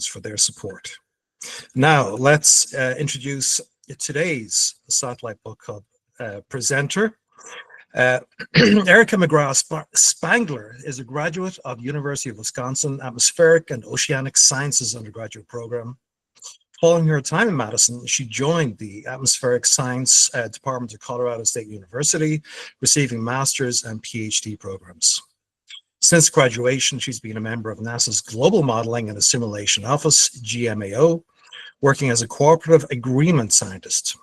for their support. Now, let's introduce today's Satellite Book Club presenter. Erica McGrath-Spangler is a graduate of University of Wisconsin Atmospheric and Oceanic Sciences undergraduate program. Following her time in Madison, she joined the Atmospheric Science Department of Colorado State University, receiving master's and PhD programs. Since graduation, she's been a member of NASA's Global Modeling and Assimilation Office, GMAO, working as a cooperative agreement scientist.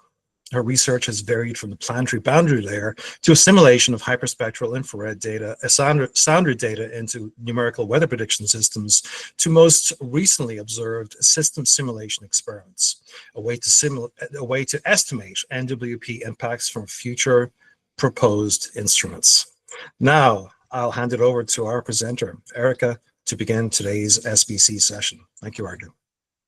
Her research has varied from the planetary boundary layer to assimilation of hyperspectral infrared data, sounder data into numerical weather prediction systems, to most recently observed system simulation experiments, a way to estimate NWP impacts from future proposed instruments. Now, I'll hand it over to our presenter, Erica, to begin today's SBC session. Thank you, Erica.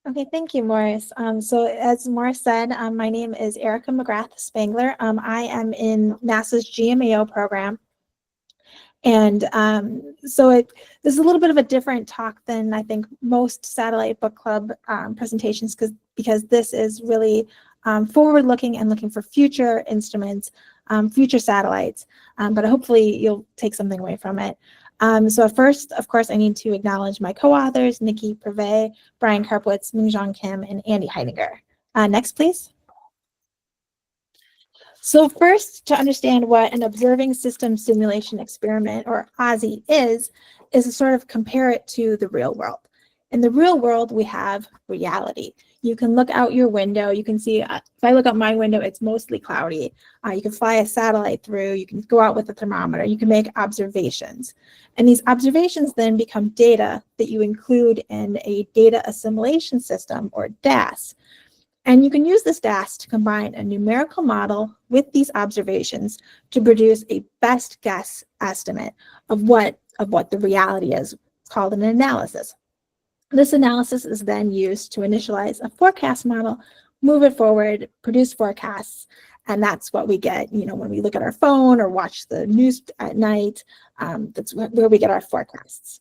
Okay, thank you, Morris. So as Morris said, my name is Erica McGrath-Spangler. I am in NASA's GMAO program. And this is a little bit of a different talk than I think most Satellite Book Club presentations, because this is really forward-looking and looking for future instruments, future satellites, but hopefully you'll take something away from it. So first, of course, I need to acknowledge my co-authors, Nikki Privé, Brian Karpowitz, Mingjong Kim, and Andy Heidinger. Next, please. So first, to understand what an observing system simulation experiment, or OSSE, is to sort of compare it to the real world. In the real world, we have reality. You can look out your window. You can see, if I look out my window, it's mostly cloudy. You can fly a satellite through. You can go out with a thermometer. You can make observations. And these observations then become data that you include in a data assimilation system, or DAS. And you can use this DAS to combine a numerical model with these observations to produce a best guess estimate of what the reality is, called an analysis. This analysis is then used to initialize a forecast model, move it forward, produce forecasts, and that's what we get, when we look at our phone or watch the news at night. That's where we get our forecasts.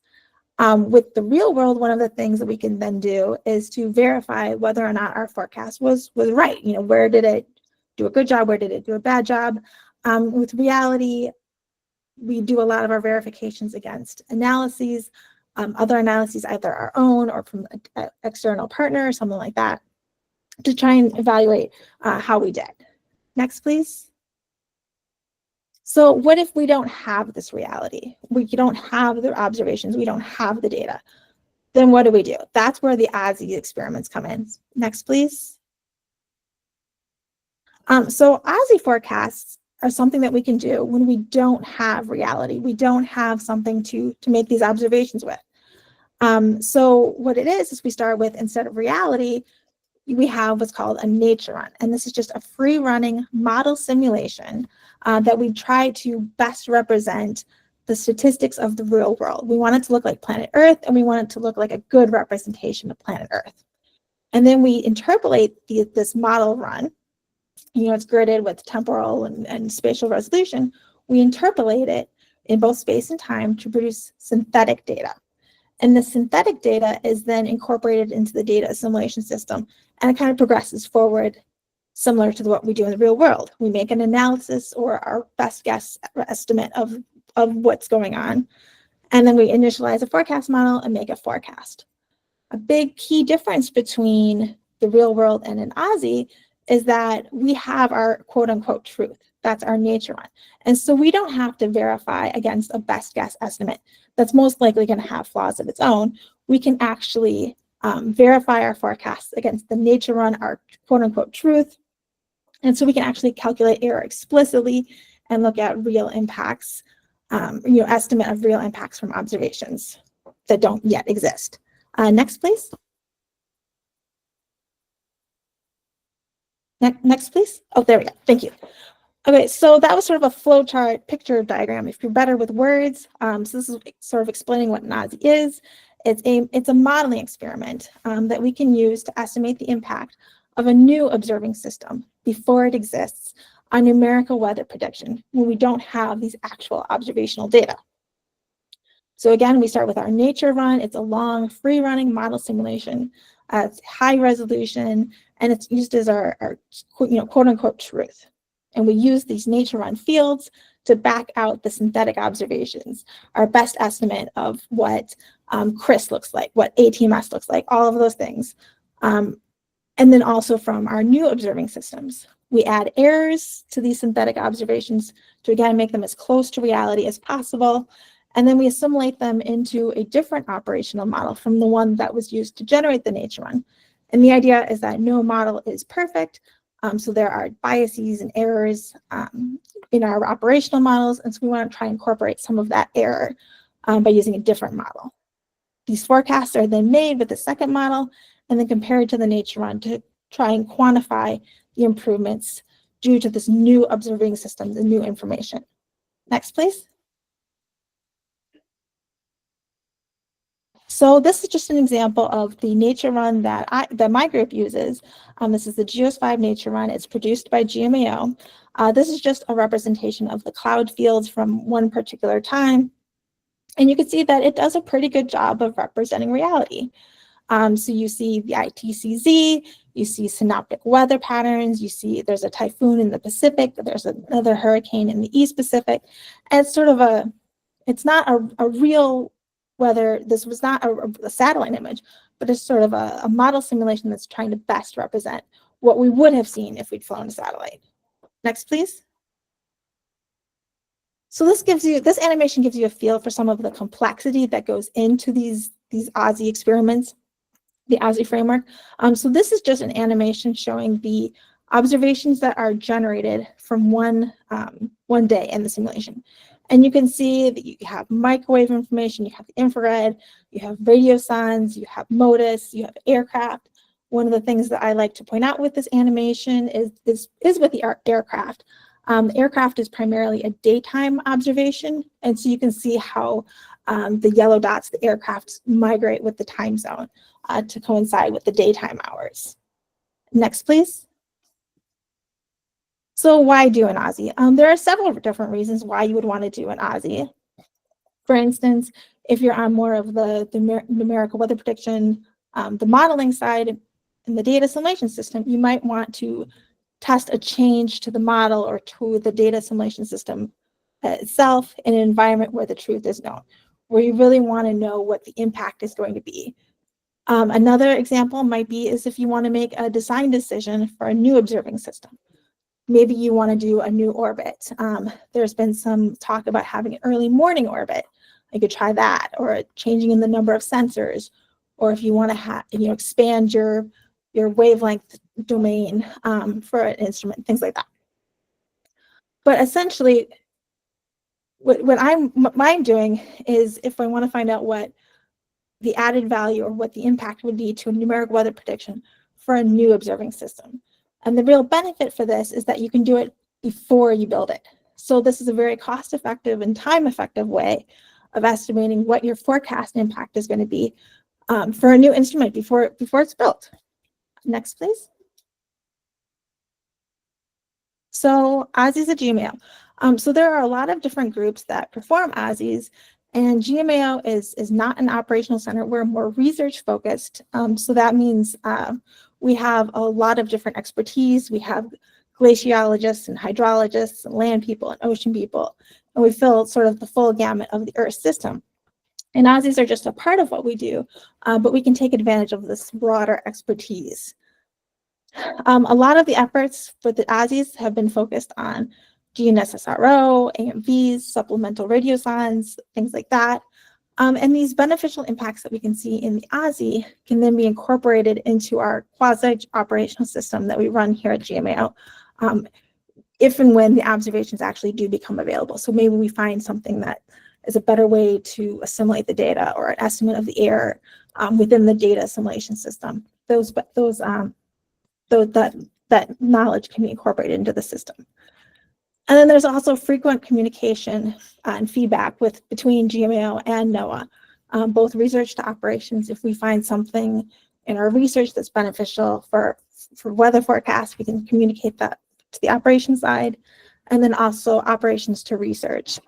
With the real world, one of the things that we can then do is to verify whether or not our forecast was right. Where did it do a good job? Where did it do a bad job? With reality, we do a lot of our verifications against analyses, other analyses, either our own or from an external partner or something like that, to try and evaluate how we did. Next, please. So what if we don't have this reality? We don't have the observations. We don't have the data. Then what do? That's where the OSSE experiments come in. Next, please. So OSSE forecasts are something that we can do when we don't have reality. We don't have something to make these observations with. So what it is we start with, instead of reality, we have what's called a nature run. And this is just a free running model simulation that we try to best represent the statistics of the real world. We want it to look like planet Earth, and we want it to look like a good representation of planet Earth. And then we interpolate this model run. It's gridded with temporal and spatial resolution. We interpolate it in both space and time to produce synthetic data. And the synthetic data is then incorporated into the data assimilation system, and it kind of progresses forward similar to what we do in the real world. We make an analysis or our best guess estimate of what's going on, and then we initialize a forecast model and make a forecast. A big key difference between the real world and an OSSE is that we have our quote-unquote truth. That's our nature run. And so we don't have to verify against a best guess estimate that's most likely going to have flaws of its own. We can actually verify our forecasts against the nature run, our quote-unquote truth. And so we can actually calculate error explicitly and look at real impacts, estimate of real impacts from observations that don't yet exist. Next, please. Next, please. Oh, there we go. Thank you. Okay, so that was sort of a flowchart picture diagram. If you're better with words, so this is sort of explaining what an OSSE is. It's a modeling experiment that we can use to estimate the impact of a new observing system before it exists on numerical weather prediction when we don't have these actual observational data. So again, we start with our nature run. It's a long, free-running model simulation. It's high resolution, and it's used as our quote-unquote truth. And we use these nature run fields to back out the synthetic observations, our best estimate of what CRIS looks like, what ATMS looks like, all of those things. And then also from our new observing systems. We add errors to these synthetic observations to, again, make them as close to reality as possible. And then we assimilate them into a different operational model from the one that was used to generate the nature run. And the idea is that no model is perfect. So there are biases and errors in our operational models. And so we want to try and incorporate some of that error by using a different model. These forecasts are then made with the second model and then compared to the nature run to try and quantify the improvements due to this new observing system, the new information. Next, please. So this is just an example of the nature run that my group uses. This is the GEOS-5 nature run. It's produced by GMAO. This is just a representation of the cloud fields from one particular time. And you can see that it does a pretty good job of representing reality. So you see the ITCZ, you see synoptic weather patterns, you see there's a typhoon in the Pacific, there's another hurricane in the East Pacific. And it's sort of it's not a real weather, this was not a satellite image, but it's sort of a model simulation that's trying to best represent what we would have seen if we'd flown a satellite. Next, please. So this animation gives you a feel for some of the complexity that goes into these OSSE experiments, the OSSE framework. So this is just an animation showing the observations that are generated from one day in the simulation. And you can see that you have microwave information, you have the infrared, you have radio signs, you have MODIS, you have aircraft. One of the things that I like to point out with this animation is with the aircraft. Aircraft is primarily a daytime observation, and so you can see how the yellow dots, the aircraft, migrate with the time zone to coincide with the daytime hours. Next, please. So why do an OSSE? There are several different reasons why you would want to do an OSSE. For instance, if you're on more of the numerical weather prediction, the modeling side, in the data assimilation system, you might want to test a change to the model or to the data assimilation system itself in an environment where the truth is known, where you really want to know what the impact is going to be. Another example might be is if you want to make a design decision for a new observing system. Maybe you want to do a new orbit. There's been some talk about having an early morning orbit. You could try that, or changing in the number of sensors, or if you want to expand your wavelength domain for an instrument, things like that. But essentially, what I'm doing is if I want to find out what the added value or what the impact would be to a numerical weather prediction for a new observing system. And the real benefit for this is that you can do it before you build it. So this is a very cost-effective and time-effective way of estimating what your forecast impact is going to be for a new instrument before it's built. Next, please. So OSSEs at GMAO. So there are a lot of different groups that perform OSSEs, and GMAO is not an operational center. We're more research focused. So that means we have a lot of different expertise. We have glaciologists and hydrologists and land people and ocean people, and we fill sort of the full gamut of the Earth system. And OSSEs are just a part of what we do, but we can take advantage of this broader expertise. A lot of the efforts for the OSSEs have been focused on GNSSRO, AMVs, supplemental radio signs, things like that. And these beneficial impacts that we can see in the OSSE can then be incorporated into our quasi-operational system that we run here at GMAO, if and when the observations actually do become available. So maybe we find something that is a better way to assimilate the data or an estimate of the error within the data assimilation system. That knowledge can be incorporated into the system. And then there's also frequent communication and feedback between GMAO and NOAA, both research to operations. If we find something in our research that's beneficial for weather forecasts, we can communicate that to the operations side, and then also operations to research.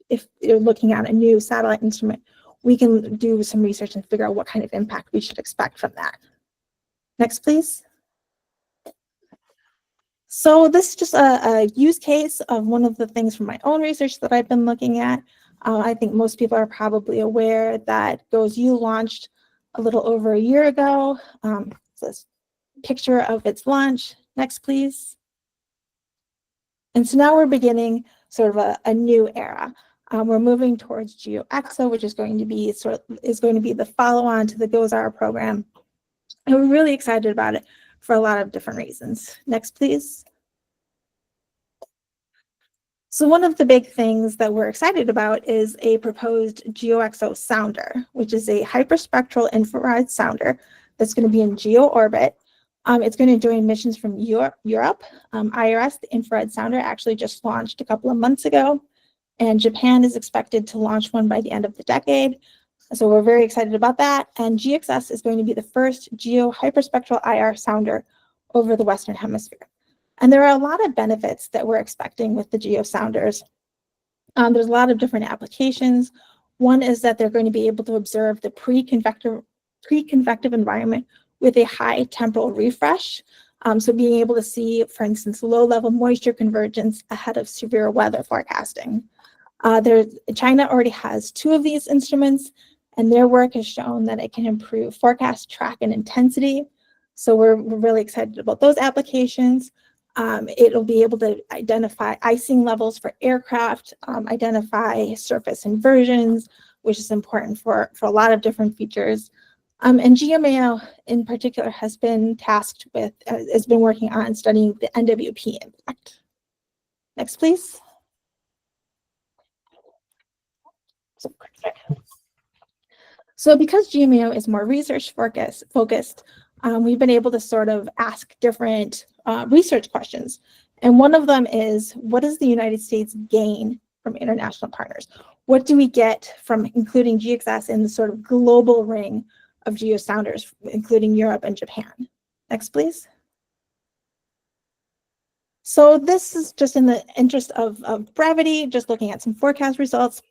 if you're looking at a new satellite instrument, we can do some research and figure out what kind of impact we should expect from that. Next, please. So this is just a use case of one of the things from my own research that I've been looking at. I think most people are probably aware that GeoXO launched a little over a year ago. This picture of its launch. Next, please. And so now we're beginning sort of a new era. We're moving towards GeoXO, which is going to be the follow-on to the GOES-R program. And we're really excited about it for a lot of different reasons. Next, please. So one of the big things that we're excited about is a proposed GeoXO Sounder, which is a hyperspectral infrared sounder that's going to be in geo orbit. It's going to join missions from Europe. IRS, the infrared sounder, actually just launched a couple of months ago, and Japan is expected to launch one by the end of the decade. So we're very excited about that. And GXS is going to be the first geo hyperspectral IR sounder over the Western Hemisphere. And there are a lot of benefits that we're expecting with the geo sounders. There's a lot of different applications. One is that they're going to be able to observe the pre-convective environment with a high temporal refresh. So being able to see, for instance, low-level moisture convergence ahead of severe weather forecasting. China already has 2 of these instruments, and their work has shown that it can improve forecast track and intensity. So we're really excited about those applications. It'll be able to identify icing levels for aircraft, identify surface inversions, which is important for a lot of different features. And GMAO in particular has been tasked with, has been working on studying the NWP impact. Next, please. So because GMAO is more research focused, we've been able to sort of ask different research questions. And one of them is, what does the United States gain from international partners? What do we get from including GXS in the sort of global ring of geosounders, including Europe and Japan? Next, please. So this is just in the interest of brevity, just looking at some forecast results.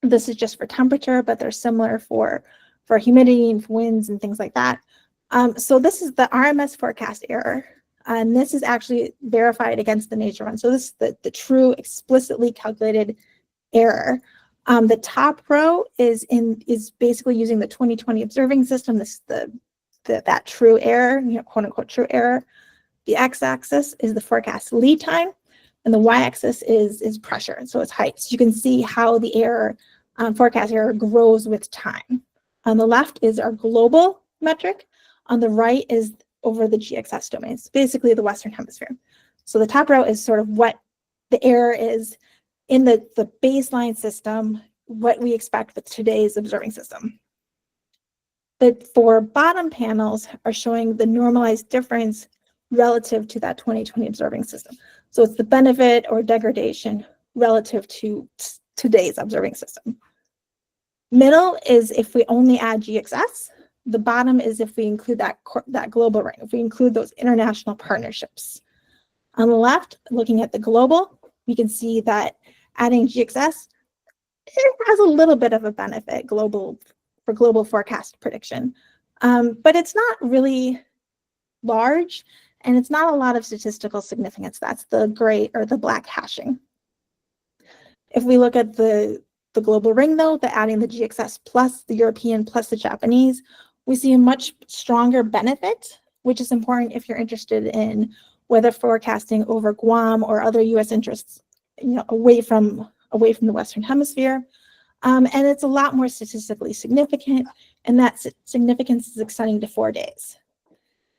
This is just for temperature, but they're similar for humidity and for winds and things like that. So this is the RMS forecast error, and this is actually verified against the nature one. So this is the true explicitly calculated error. The top row is basically using the 2020 observing system. This is that true error, quote unquote true error. The x-axis is the forecast lead time, and the y-axis is pressure, so it's height. So you can see how the error, forecast error, grows with time. On the left is our global metric. On the right is over the GXS domains, basically the Western Hemisphere. So the top row is sort of what the error is in the baseline system, what we expect with today's observing system. The 4 bottom panels are showing the normalized difference relative to that 2020 observing system. So it's the benefit or degradation relative to today's observing system. Middle is if we only add GXS. The bottom is if we include that global ring, if we include those international partnerships. On the left, looking at the global, we can see that adding GXS, it has a little bit of a benefit for global forecast prediction, but it's not really large, and it's not a lot of statistical significance. That's the gray or the black hashing. If we look at the global ring, though, adding the GXS plus the European plus the Japanese, we see a much stronger benefit, which is important if you're interested in weather forecasting over Guam or other U.S. interests, away from the Western Hemisphere. And it's a lot more statistically significant, and that significance is extending to 4 days.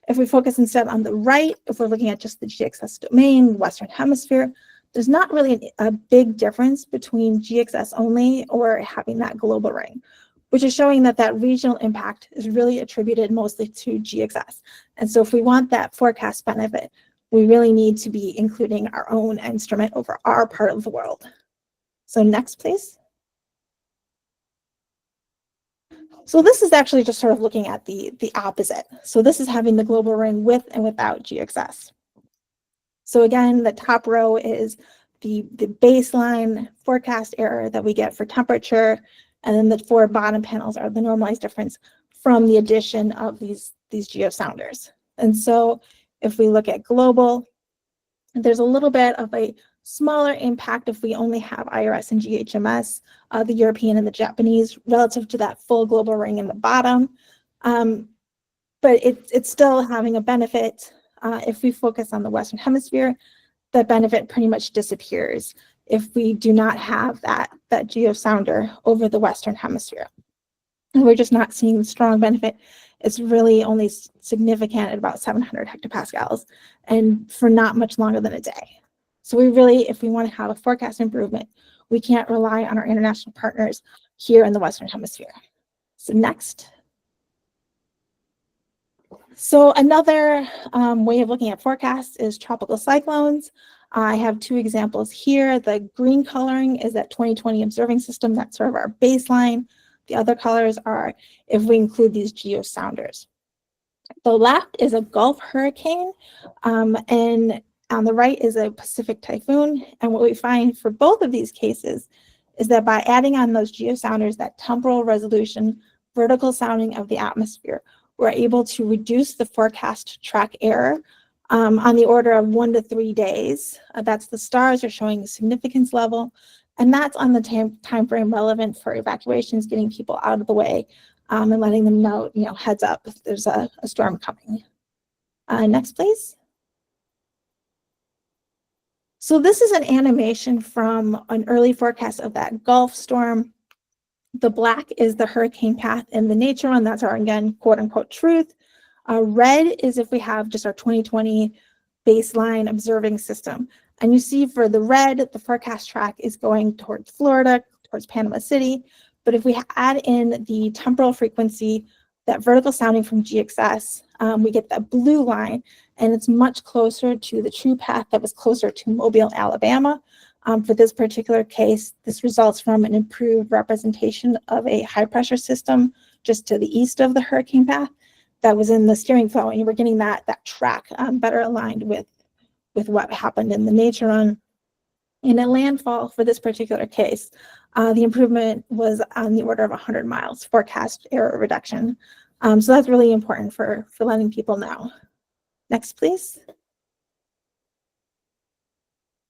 If we focus instead on the right, if we're looking at just the GXS domain, Western Hemisphere, there's not really a big difference between GXS only or having that global ring, which is showing that regional impact is really attributed mostly to GXS. And so if we want that forecast benefit, we really need to be including our own instrument over our part of the world. So next, please. So this is actually just sort of looking at the opposite. So this is having the global ring with and without GXS. So again, the top row is the baseline forecast error that we get for temperature, and then the 4 bottom panels are the normalized difference from the addition of these GeoSounders. And so if we look at global, there's a little bit of a smaller impact if we only have IRS and GHMS, the European and the Japanese, relative to that full global ring in the bottom. But it's still having a benefit. If we focus on the Western Hemisphere, that benefit pretty much disappears if we do not have that GeoSounder over the Western Hemisphere. And we're just not seeing the strong benefit. It's really only significant at about 700 hectopascals and for not much longer than a day. So we really, if we want to have a forecast improvement, we can't rely on our international partners here in the Western Hemisphere. So next. So another way of looking at forecasts is tropical cyclones. I have 2 examples here. The green coloring is that 2020 observing system. That's sort of our baseline. The other colors are if we include these GeoSounders. The left is a Gulf hurricane, and on the right is a Pacific typhoon. And what we find for both of these cases is that by adding on those GeoSounders, that temporal resolution, vertical sounding of the atmosphere, we're able to reduce the forecast track error on the order of 1 to 3 days. That's the stars are showing a significance level, and that's on the time frame relevant for evacuations, getting people out of the way, and letting them know, heads up, if there's a storm coming. Next, please. So this is an animation from an early forecast of that Gulf storm. The black is the hurricane path in the nature one. That's our, again, quote unquote truth. Red is if we have just our 2020 baseline observing system. And you see for the red, the forecast track is going towards Florida, towards Panama City. But if we add in the temporal frequency, that vertical sounding from GXS, we get that blue line, and it's much closer to the true path that was closer to Mobile, Alabama. For this particular case, this results from an improved representation of a high pressure system just to the east of the hurricane path that was in the steering flow, and we're getting that track better aligned with what happened in the nature run. In a landfall for this particular case, the improvement was on the order of 100 miles forecast error reduction. So that's really important for letting people know. Next, please.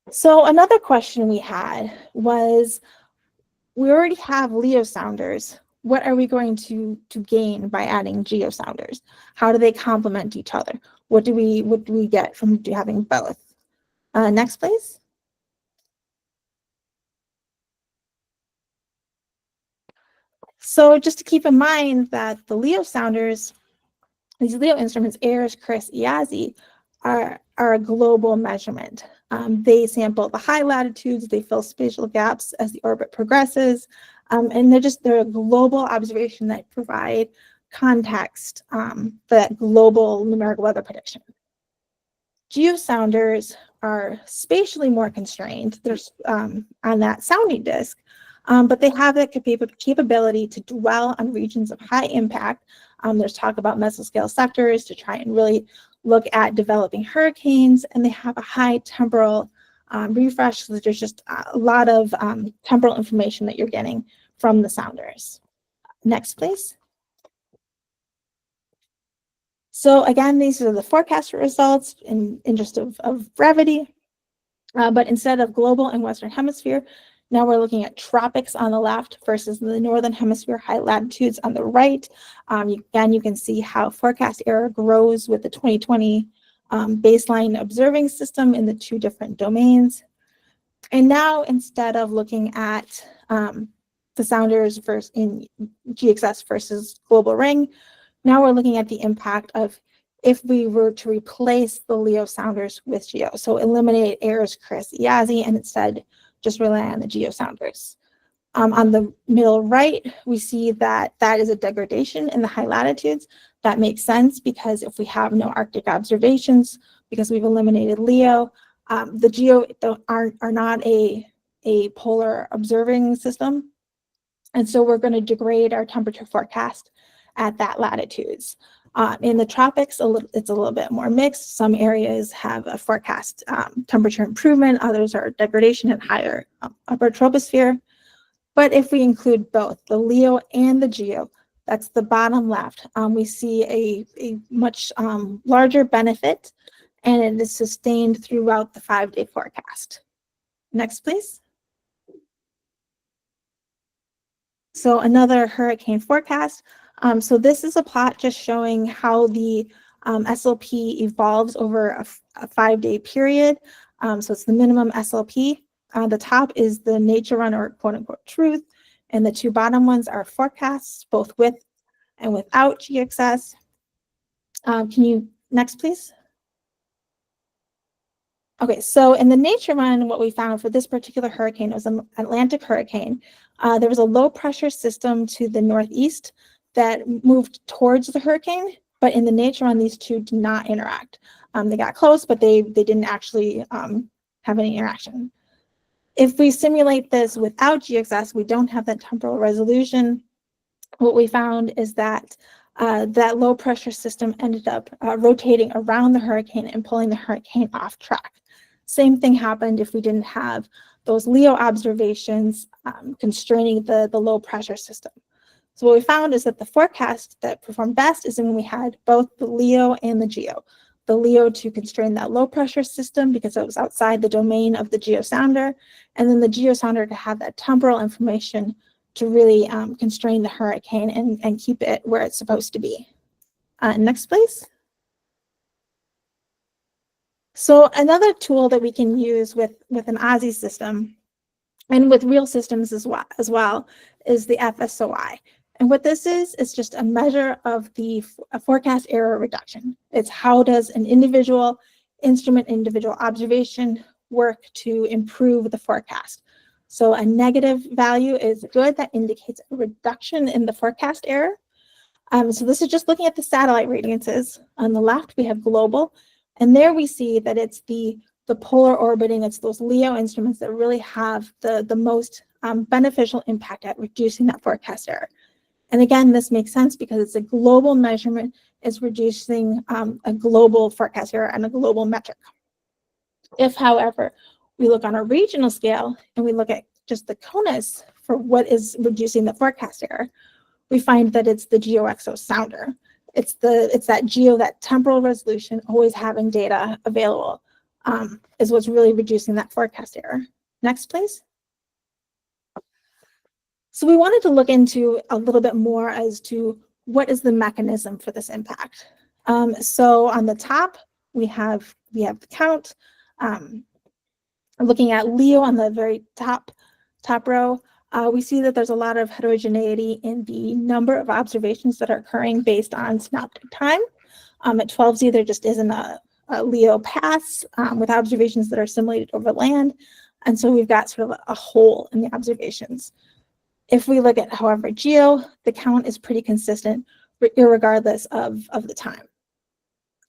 So another question we had was, we already have LEO sounders. What are we going to gain by adding GeoSounders? How do they complement each other? What do we get from having both? Next, please. So just to keep in mind that the LEO sounders, these LEO instruments, AIRS, CRIS, EASI, are a global measurement. They sample the high latitudes, they fill spatial gaps as the orbit progresses, and they're a global observation that provide context for that global numerical weather prediction. GeoSounders are spatially more constrained. There's on that sounding disk, but they have that capability to dwell on regions of high impact. There's talk about mesoscale sectors to try and really look at developing hurricanes, and they have a high temporal refresh. So there's just a lot of temporal information that you're getting from the sounders. Next, please. So again, these are the forecast results in interest of brevity, but instead of global and Western Hemisphere, now we're looking at tropics on the left versus the Northern Hemisphere high latitudes on the right. Again, you can see how forecast error grows with the 2020 baseline observing system in the 2 different domains. And now, instead of looking at the sounders versus in GXS versus global ring, now we're looking at the impact of if we were to replace the LEO sounders with GEO. So eliminate AIRS, CRIS, EASI, and instead just rely on the GeoSounders. On the middle right, we see that is a degradation in the high latitudes. That makes sense because if we have no Arctic observations, because we've eliminated LEO, the GEO are not a polar observing system. And so we're going to degrade our temperature forecast at that latitudes. In the tropics, it's a little bit more mixed. Some areas have a forecast temperature improvement, others are degradation at higher upper troposphere. But if we include both the LEO and the GEO, that's the bottom left, we see a much larger benefit, and it is sustained throughout the 5-day forecast. Next, please. So another hurricane forecast. So this is a plot just showing how the SLP evolves over a 5-day period. So it's the minimum SLP. The top is the nature run, or quote unquote truth, and the two bottom ones are forecasts, both with and without GXS. Can you, next please? Okay, so in the nature run, what we found for this particular hurricane, it was an Atlantic hurricane. There was a low pressure system to the northeast that moved towards the hurricane, but in the nature run, these two did not interact. They got close, but they didn't actually have any interaction. If we simulate this without GXS, we don't have that temporal resolution. What we found is that that low pressure system ended up rotating around the hurricane and pulling the hurricane off track. Same thing happened if we didn't have those LEO observations constraining the low pressure system. So what we found is that the forecast that performed best is when we had both the LEO and the GEO. The LEO to constrain that low pressure system because it was outside the domain of the GeoXO Sounder, and then the GeoXO Sounder to have that temporal information to really constrain the hurricane and keep it where it's supposed to be. Next, please. So another tool that we can use with an OSSE system and with real systems as well is the FSOI. And what this is just a measure of the forecast error reduction. It's how does an individual instrument, individual observation work to improve the forecast. So a negative value is good. That indicates a reduction in the forecast error. So this is just looking at the satellite radiances. On the left, we have global. And there we see that it's the polar orbiting, it's those LEO instruments that really have the most beneficial impact at reducing that forecast error. And again, this makes sense because it's a global measurement, it's reducing a global forecast error and a global metric. If, however, we look on a regional scale and we look at just the CONUS for what is reducing the forecast error, we find that it's the GeoXO Sounder. It's that GEO, that temporal resolution, always having data available, is what's really reducing that forecast error. Next, please. So we wanted to look into a little bit more as to what is the mechanism for this impact. So on the top, we have the count. Looking at LEO on the very top row, we see that there's a lot of heterogeneity in the number of observations that are occurring based on synoptic time. At 12Z, there just isn't a LEO pass with observations that are simulated over land. And so we've got sort of a hole in the observations. If we look at, however, GEO, the count is pretty consistent regardless of the time.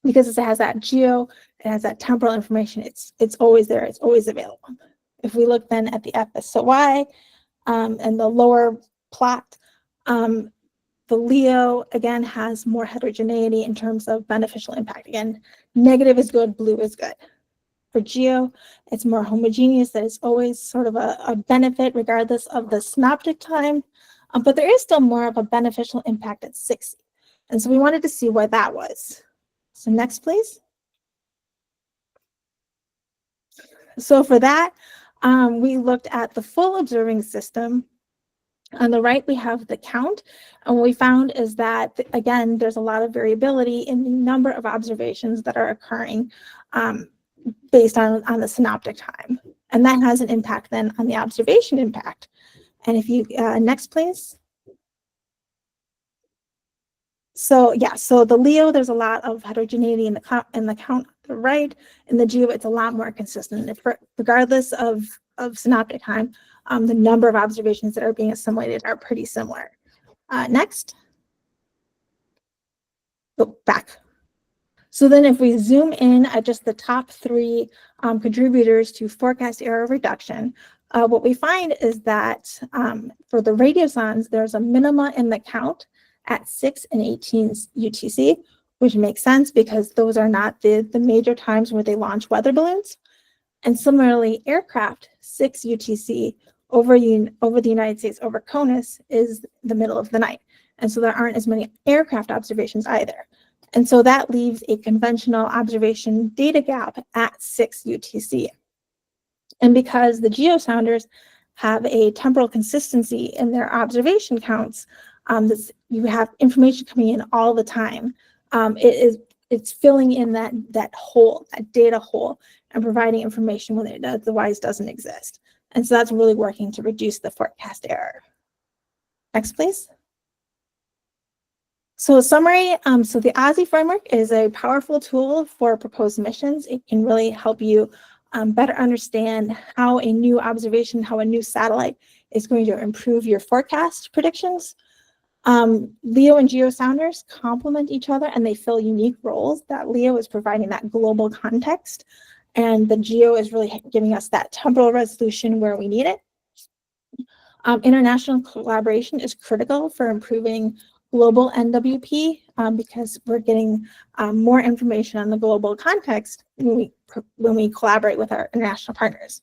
Because it has that GEO, it has that temporal information, it's always there, it's always available. If we look then at the FSOI and the lower plot, the LEO, again, has more heterogeneity in terms of beneficial impact. Again, negative is good, blue is good. For GEO, it's more homogeneous, that it's always sort of a benefit regardless of the synoptic time, but there is still more of a beneficial impact at 60. And so we wanted to see why that was. So next, please. So for that, we looked at the full observing system. On the right, we have the count. And what we found is that, again, there's a lot of variability in the number of observations that are occurring based on the synoptic time. And that has an impact then on the observation impact. And if you, next please. So yeah, so the LEO, there's a lot of heterogeneity in the count on the right. In the GEO, it's a lot more consistent. Regardless of synoptic time, the number of observations that are being assimilated are pretty similar. Next. Oh, back. So then if we zoom in at just the top 3 contributors to forecast error reduction, what we find is that for the radiosondes, there's a minima in the count at 6 and 18 UTC, which makes sense because those are not the major times where they launch weather balloons. And similarly, aircraft, 6 UTC over the United States, over CONUS, is the middle of the night. And so there aren't as many aircraft observations either. And so that leaves a conventional observation data gap at 6 UTC. And because the geosounders have a temporal consistency in their observation counts, you have information coming in all the time. It's filling in that hole, that data hole, and providing information when it otherwise doesn't exist. And so that's really working to reduce the forecast error. Next, please. So a summary, so the OSSE framework is a powerful tool for proposed missions. It can really help you better understand how a new observation, how a new satellite is going to improve your forecast predictions. LEO and GEO sounders complement each other, and they fill unique roles. That LEO is providing that global context, and the GEO is really giving us that temporal resolution where we need it. International collaboration is critical for improving global NWP because we're getting more information on the global context when we collaborate with our international partners.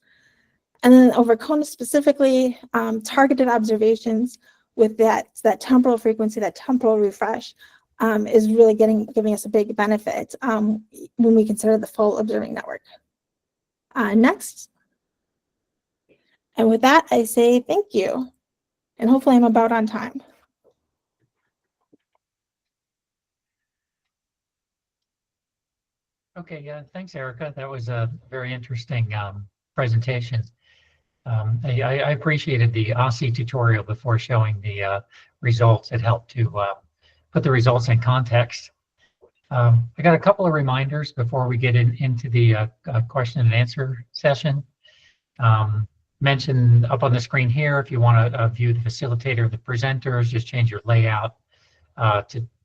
And then over CONUS specifically, targeted observations with that temporal frequency, that temporal refresh, is really giving us a big benefit when we consider the full observing network. Next. And with that, I say thank you. And hopefully I'm about on time. Okay, yeah, thanks, Erica. That was a very interesting presentation. I appreciated the OSSE tutorial before showing the results. It helped to put the results in context. I got a couple of reminders before we get into the question and answer session. Mentioned up on the screen here, if you want to view the facilitator, the presenters, just change your layout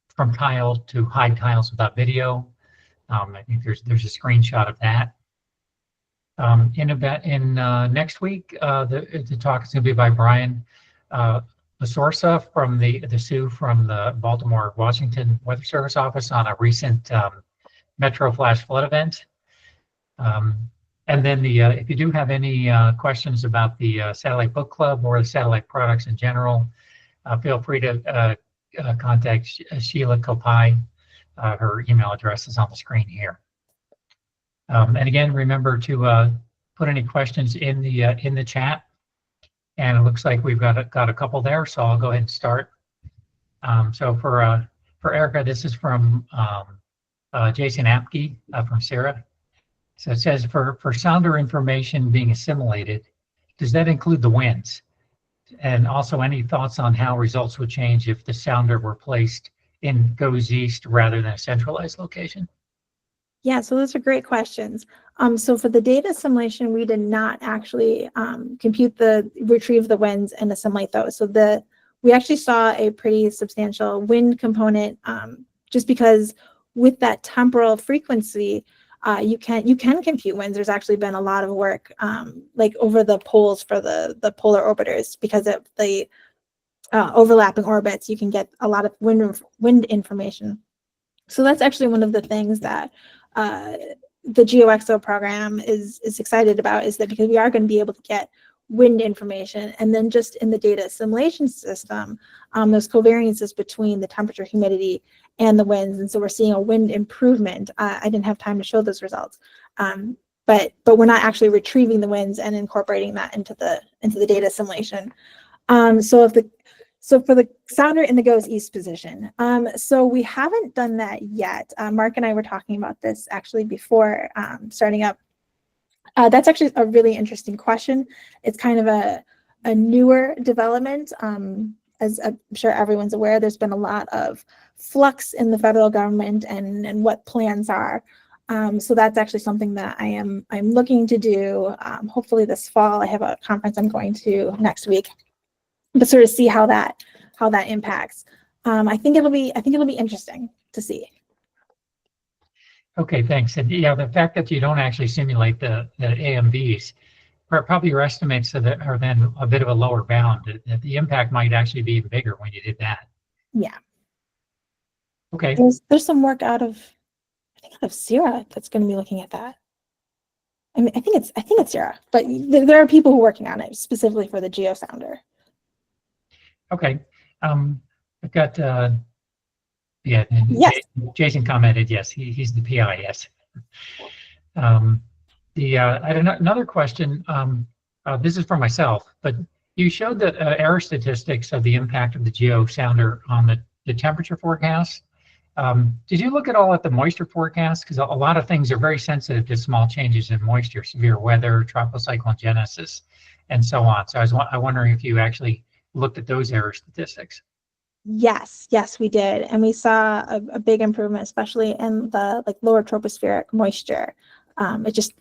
from tile to hide tiles without video. I think there's a screenshot of that. Next week, the talk is going to be by Brian Lasorsa from the Sue from the Baltimore Washington Weather Service office on a recent Metro flash flood event. And then if you do have any questions about the Satellite Book Club or the satellite products in general, feel free to contact Sheila Kopai. Her email address is on the screen here. And again, remember to put any questions in the chat. And it looks like we've got a couple there, so I'll go ahead and start. So for Erica, this is from Jason Apke from Sarah. So it says, for sounder information being assimilated, does that include the winds? And also any thoughts on how results would change if the sounder were placed in goes east rather than a centralized location? Yeah, so those are great questions. So for the data assimilation, we did not actually retrieve the winds and assimilate those. So we actually saw a pretty substantial wind component just because with that temporal frequency, you can compute winds. There's actually been a lot of work like over the poles for the polar orbiters because of the overlapping orbits. You can get a lot of wind information. So that's actually one of the things that the GeoXO program is excited about, is that because we are going to be able to get wind information, and then just in the data assimilation system, those covariances between the temperature, humidity, and the winds, and so we're seeing a wind improvement. I didn't have time to show those results, but we're not actually retrieving the winds and incorporating that into the data assimilation. So for the sounder in the goes east position, so we haven't done that yet. Mark and I were talking about this actually before starting up. That's actually a really interesting question. It's kind of a newer development. As I'm sure everyone's aware, there's been a lot of flux in the federal government and what plans are. So that's actually something that I'm looking to do. Hopefully this fall. I have a conference I'm going to next week, but sort of see how that impacts. I think it'll be interesting to see. Okay, thanks. And yeah, the fact that you don't actually simulate the AMVs, probably your estimates are then a bit of a lower bound. That the impact might actually be even bigger when you did that. Yeah. Okay. There's some work out of, I think out of Sierra that's going to be looking at that. I mean, I think it's Sierra, but there are people who are working on it specifically for the GeoXO Sounder. Okay. I've got yeah. Yes. Jason commented yes. He's the PI. Yes. I had another question. This is for myself, but you showed the error statistics of the impact of the GEO sounder on the temperature forecast. Did you look at all at the moisture forecast? Because a lot of things are very sensitive to small changes in moisture, severe weather, tropocyclone genesis, and so on. So I'm wondering if you actually looked at those error statistics. Yes, we did, and we saw a big improvement, especially in the lower tropospheric moisture. It just,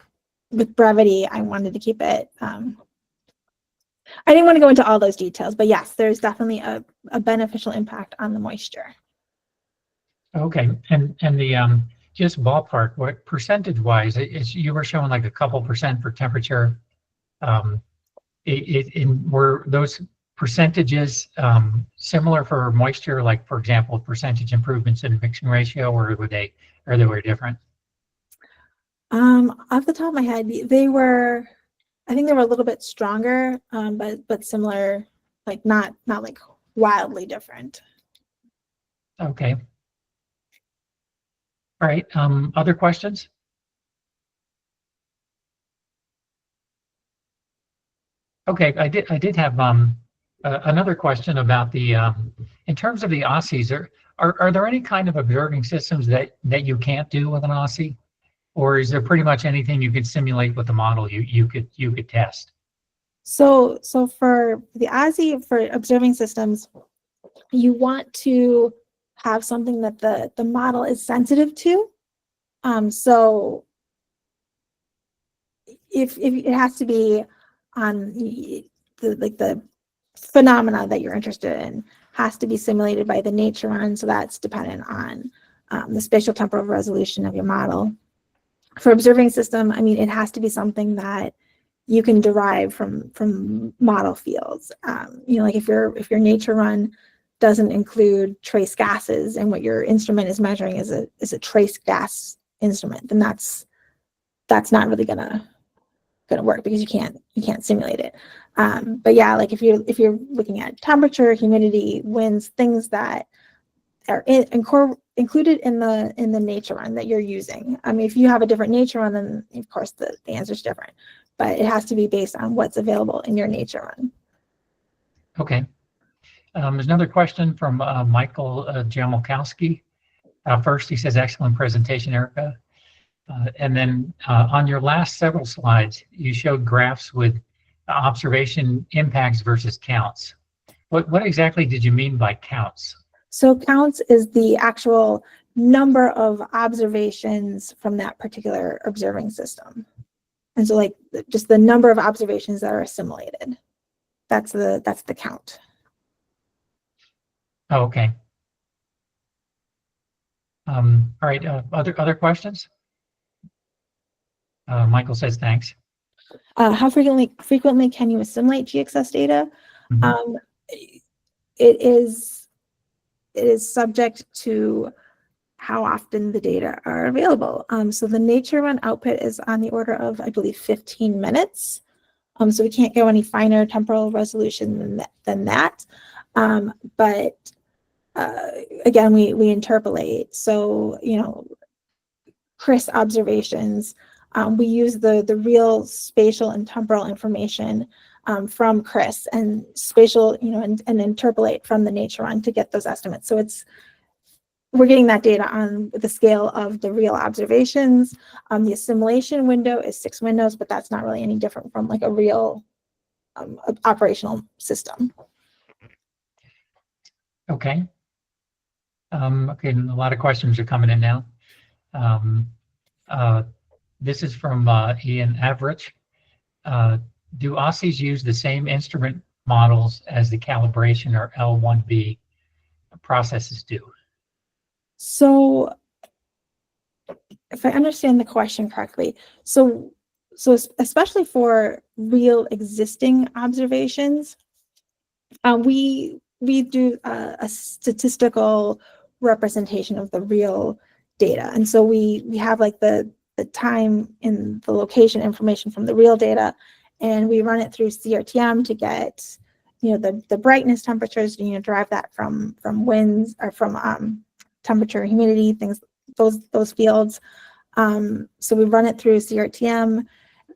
with brevity, I wanted to keep it. I didn't want to go into all those details, but yes, there's definitely a beneficial impact on the moisture. Okay, and the just ballpark, what percentage-wise, you were showing like a couple percent for temperature. Were those percentages similar for moisture, like for example, percentage improvements in mixing ratio, or they were different? Off the top of my head, I think they were a little bit stronger, but similar, like not like wildly different. Okay. All right. Other questions? Okay, I did have another question about the in terms of the OSSEs. Are there any kind of observing systems that you can't do with an OSSE, or is there pretty much anything you could simulate with the model you could test? So for the OSSE, for observing systems, you want to have something that the model is sensitive to. So if it has to be on the phenomena that you're interested in, has to be simulated by the nature run, so that's dependent on the spatial temporal resolution of your model. For observing system, I mean, it has to be something that you can derive from model fields. Like if your nature run doesn't include trace gases, and what your instrument is measuring is a trace gas instrument, then that's not really gonna work, because you can't simulate it. But yeah, like if you're looking at temperature, humidity, winds, things that are included in the nature run that you're using. I mean, if you have a different nature run, then of course the answer is different, but it has to be based on what's available in your nature run. Okay. There's another question from Michael Jamalkowski. First, he says, excellent presentation, Erica. And then on your last several slides, you showed graphs with observation impacts versus counts. What exactly did you mean by counts? So counts is the actual number of observations from that particular observing system. And so like just the number of observations that are assimilated. That's the count. Oh, okay. All right, other questions? Michael says thanks. How frequently can you assimilate GXS data? Mm-hmm. It is subject to how often the data are available. So the nature run output is on the order of, I believe, 15 minutes. So we can't go any finer temporal resolution than that. But again, we interpolate. So, CRIS observations, we use the real spatial and temporal information from CRIS and spatial, and interpolate from the nature run to get those estimates. So we're getting that data on the scale of the real observations. The assimilation window is 6 windows, but that's not really any different from like a real operational system. Okay. Okay, a lot of questions are coming in now. This is from Ian Average. Do OSSEs use the same instrument models as the calibration or L1B processes do? So if I understand the question correctly, so especially for real existing observations, we do a statistical representation of the real data. And so we have like the time and the location information from the real data, and we run it through CRTM to get, you know, the brightness temperatures, you know, derive that from winds or from temperature, humidity, things, those fields. So we run it through CRTM,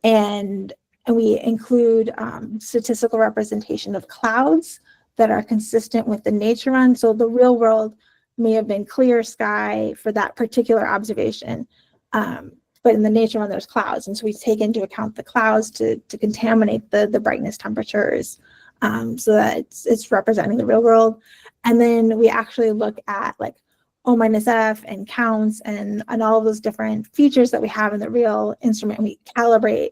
and we include statistical representation of clouds that are consistent with the nature run. So the real world may have been clear sky for that particular observation, but in the nature run there's clouds, and so we take into account the clouds to contaminate the brightness temperatures, so that it's representing the real world. And then we actually look at like O-F and counts and all of those different features that we have in the real instrument, and we calibrate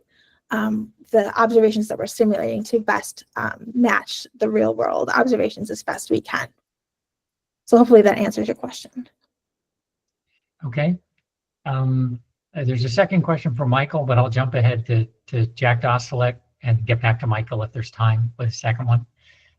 the observations that we're simulating to best match the real world observations as best we can. So hopefully that answers your question. Okay. There's a second question from Michael, but I'll jump ahead to Jack Dostalek and get back to Michael if there's time with the second one.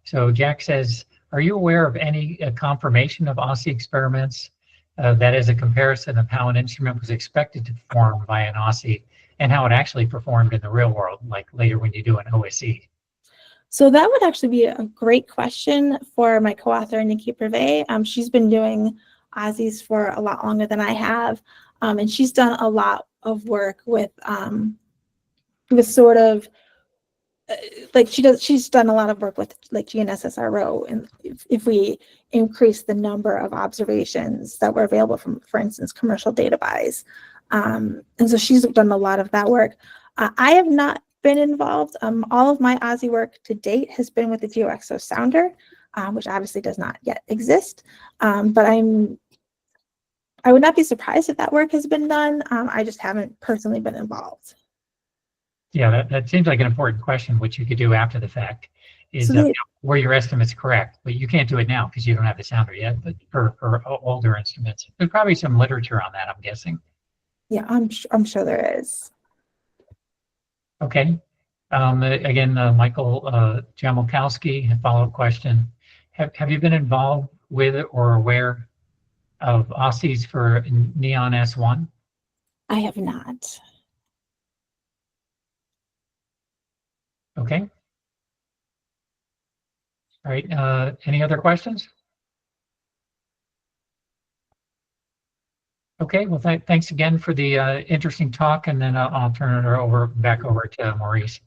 So Jack says, are you aware of any confirmation of OSSE experiments that is a comparison of how an instrument was expected to perform by an OSSE and how it actually performed in the real world, like later when you do an OSSE? So that would actually be a great question for my co-author, Nikki Privé. She's been doing OSSEs for a lot longer than I have, and she's done a lot of work with sort of like she's done a lot of work with like GNSS-RO, and if we increase the number of observations that were available from, for instance, commercial data buys, and so she's done a lot of that work. I have not been involved. All of my OSSE work to date has been with the GeoXO Sounder, which obviously does not yet exist, but I would not be surprised if that work has been done. I just haven't personally been involved. Yeah, that seems like an important question, which you could do after the fact, is So were your estimates correct? But you can't do it now because you don't have the sounder yet, but for older instruments. There's probably some literature on that, I'm guessing. Yeah, I'm sure there is. Okay. Again, Michael Jamolkowski, a follow-up question. Have you been involved with or aware of OSSEs for Neon S1? I have not. Okay. All right. Any other questions? Okay. Well, thanks again for the interesting talk, and then I'll turn it back over to Maurice.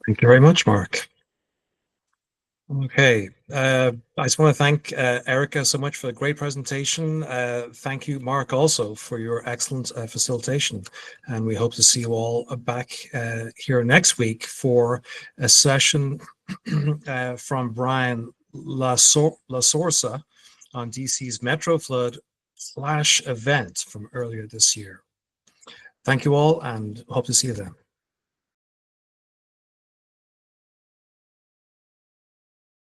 Thank you very much, Mark. Okay, I just want to thank Erica so much for the great presentation. Thank you, Mark, also for your excellent facilitation. And we hope to see you all back here next week for a session from Brian Lasorsa on DC's Metro Flood Flash event from earlier this year. Thank you all, and hope to see you then.